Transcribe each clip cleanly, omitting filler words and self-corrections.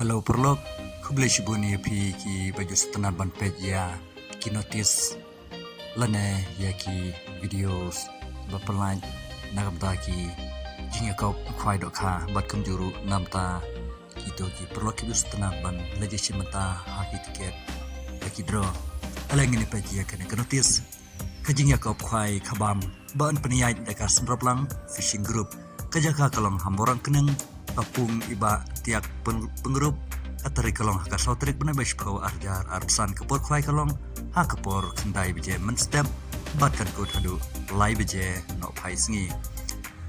Kalau perlu, kublai shibuni pi ki baju setenar ban pejia ki notice lane ya ki videos bapalai nagamta ki jinga kau kwai dokha bat kumjuru namta ki to ki perlu ki baju setenar ban leje shimata haki tiket ya ki draw aleng ini pejia kene ke notice kajinga kau kwai khabam ban peniyai dekat sembraplang fishing group kajaka kalong hamborang keneng apung iba tiak pengrup atari kalong haka sautrik bena bespau arjar arsan kepor kwai kalong ha kepor kendai beje menstep batkan kod hadu lai beje no pai singi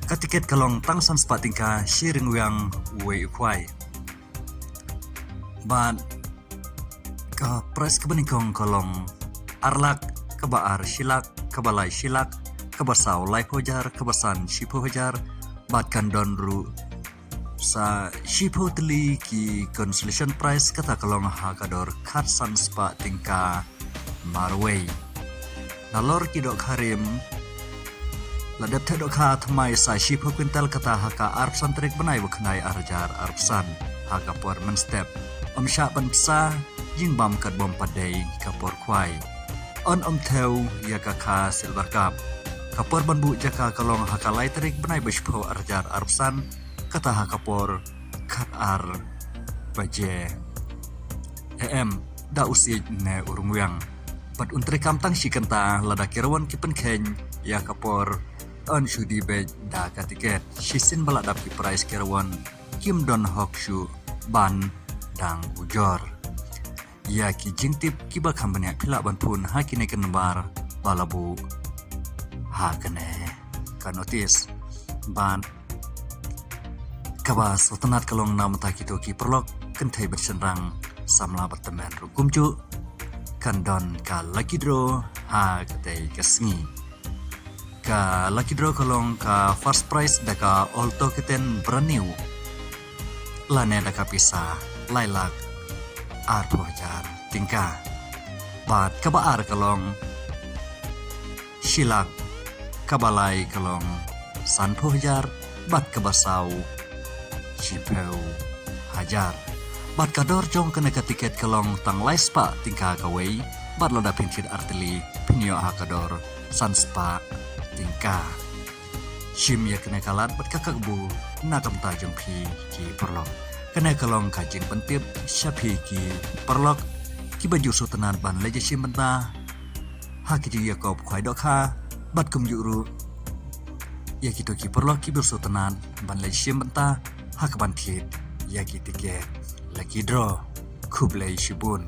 katiket kalong tangsan spatingka shiring wiang wei kwai ban ka price kebenikong kalong arlak kebaar silak kebalai silak kebasau lai pojar kebasan shipo hajar batkan donru sa shipo teli ki consolation prize kata kalong hakador khatsan spa tingka marway nalor ki dok harim ladap te dok ha thamai sa shipo kwintal kata haka arpsan trik benai bukhnai arjar arpsan haka por men step sha ban psa jing bam kat bom padai kapor kwai on theu ya ka silver cup kapor banbu jaka kalong haka lai trik benai beshpo arjar arpsan kata hakapor kat ar baje da usi ne urungwang pat untri kamtang shikanta lada kirawan kipen keny ya kapor on shudi be da katiket shisin baladap ki price kirawan kim don hokshu ban dang ujor ya ki jingtip ki ba khambanya phila banpun hakine kenbar balabu hakane kanotis ban kaba sultanat kalong namata kito ki perlok kentai bersenrang samla berteman rukumcu kandon ka lucky draw ha ketai kesngi ka lucky draw kalong ka first prize daka alto keten brand new lane daka pisa lailak ar hajar tingka bat kaba ar kalong silak kabalai kalong san hajar bat kabasau Shipeu hajar bat kador jong kena ke tiket kelong tang lai spa tingka kawai bat loda pintir artili pinyo hakador san spa tingka shim ya kena kalat bat kakak bu nakam tajam pi ki perlok kena kelong kajing pentip syapi ki perlok ki baju sultanan ban leje shim benta haki ya kop kwai dokha bat kumjuru ya kita ki perlok ki bersultanan ban leje shim benta hakaban tit yaki tiket lucky draw kublai shibun